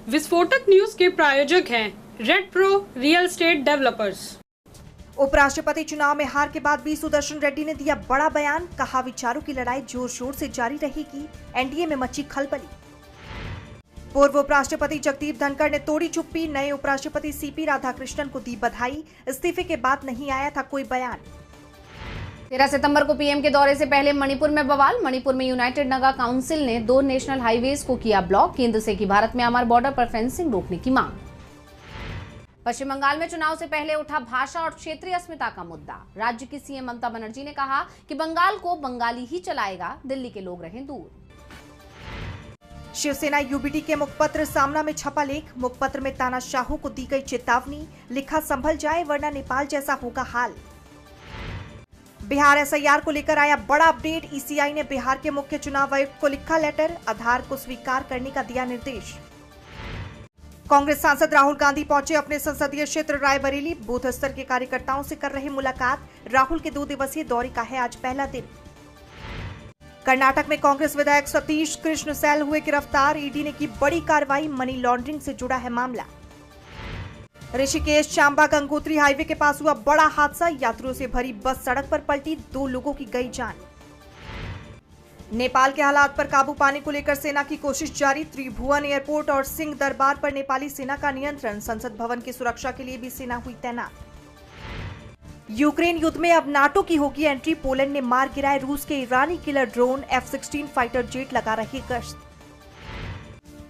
विस्फोटक न्यूज के प्रायोजक हैं red pro real estate developers. उपराष्ट्रपति चुनाव में हार के बाद बी सुदर्शन रेड्डी ने दिया बड़ा बयान। कहा, विचारों की लड़ाई जोर शोर से जारी रहेगी। एनडीए में मची खलबली। पूर्व उपराष्ट्रपति जगदीप धनखड़ ने तोड़ी चुप्पी। नए उपराष्ट्रपति सीपी राधाकृष्णन को दी बधाई। इस्तीफे के बाद नहीं आया था कोई बयान। 13 सितंबर को पीएम के दौरे से पहले मणिपुर में बवाल। मणिपुर में यूनाइटेड नगा काउंसिल ने 2 नेशनल हाईवेज को किया ब्लॉक। केंद्र से की भारत म्यांमार बॉर्डर पर फेंसिंग रोकने की मांग। पश्चिम बंगाल में चुनाव से पहले उठा भाषा और क्षेत्रीय अस्मिता का मुद्दा। राज्य की सीएम ममता बनर्जी ने कहा कि बंगाल को बंगाली ही चलाएगा, दिल्ली के लोग रहें दूर। शिवसेना यूबीटी के मुखपत्र सामना में छपा लेख। मुखपत्र में तानाशाहों को दी गई चेतावनी। लिखा, संभल जाए वरना नेपाल जैसा होगा हाल। बिहार एसआईआर को लेकर आया बड़ा अपडेट। ईसीआई ने बिहार के मुख्य चुनाव आयुक्त को लिखा लेटर। आधार को स्वीकार करने का दिया निर्देश। कांग्रेस सांसद राहुल गांधी पहुंचे अपने संसदीय क्षेत्र रायबरेली। बूथ स्तर के कार्यकर्ताओं से कर रहे मुलाकात। राहुल के 2 दिवसीय दौरे का है आज पहला दिन। कर्नाटक में कांग्रेस विधायक सतीश कृष्ण सैल हुए गिरफ्तार। ईडी ने की बड़ी कार्रवाई। मनी लॉन्ड्रिंग से जुड़ा है मामला। ऋषिकेश चांबा गंगोत्री हाईवे के पास हुआ बड़ा हादसा। यात्रियों से भरी बस सड़क पर पलटी, 2 लोगों की गई जान। नेपाल के हालात पर काबू पाने को लेकर सेना की कोशिश जारी। त्रिभुवन एयरपोर्ट और सिंह दरबार पर नेपाली सेना का नियंत्रण। संसद भवन की सुरक्षा के लिए भी सेना हुई तैनात। यूक्रेन युद्ध में अब नाटो की होगी एंट्री। पोलैंड ने मार गिराए रूस के ईरानी killer drone. F-16 fighter jet लगा रही गश्त।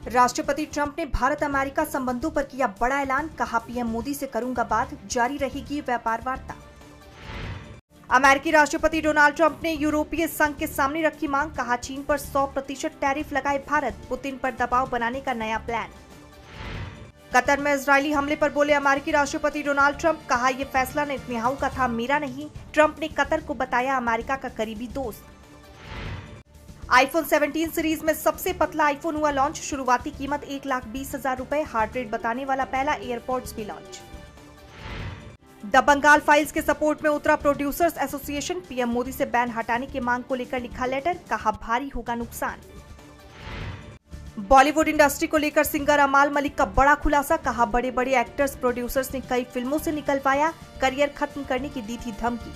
राष्ट्रपति ट्रंप ने भारत अमेरिका संबंधों पर किया बड़ा ऐलान। कहा, पीएम मोदी से करूंगा बात, जारी रहेगी व्यापार वार्ता। अमेरिकी राष्ट्रपति डोनाल्ड ट्रंप ने यूरोपीय संघ के सामने रखी मांग। कहा, चीन पर 100% टैरिफ लगाए भारत। पुतिन पर दबाव बनाने का नया प्लान। कतर में इजरायली हमले पर बोले अमेरिकी राष्ट्रपति डोनाल्ड ट्रंप। कहा, यह फैसला नेतन्याहू का था, मेरा नहीं। ट्रंप ने कतर को बताया अमेरिका का करीबी दोस्त। आईफोन 17 सीरीज में सबसे पतला आईफोन हुआ लॉन्च। शुरुआती कीमत 1,20,000 रुपए। हार्ट रेट बताने वाला पहला एयरपॉड्स भी लॉन्च। द बंगाल फाइल्स के सपोर्ट में उतरा प्रोड्यूसर्स एसोसिएशन। पीएम मोदी से बैन हटाने की मांग को लेकर लिखा लेटर। कहा, भारी होगा नुकसान। बॉलीवुड इंडस्ट्री को लेकर सिंगर अमाल मलिक का बड़ा खुलासा। कहा, बड़े बड़े एक्टर्स प्रोड्यूसर्स ने कई फिल्मों से निकलवाया, करियर खत्म करने की दी थी धमकी।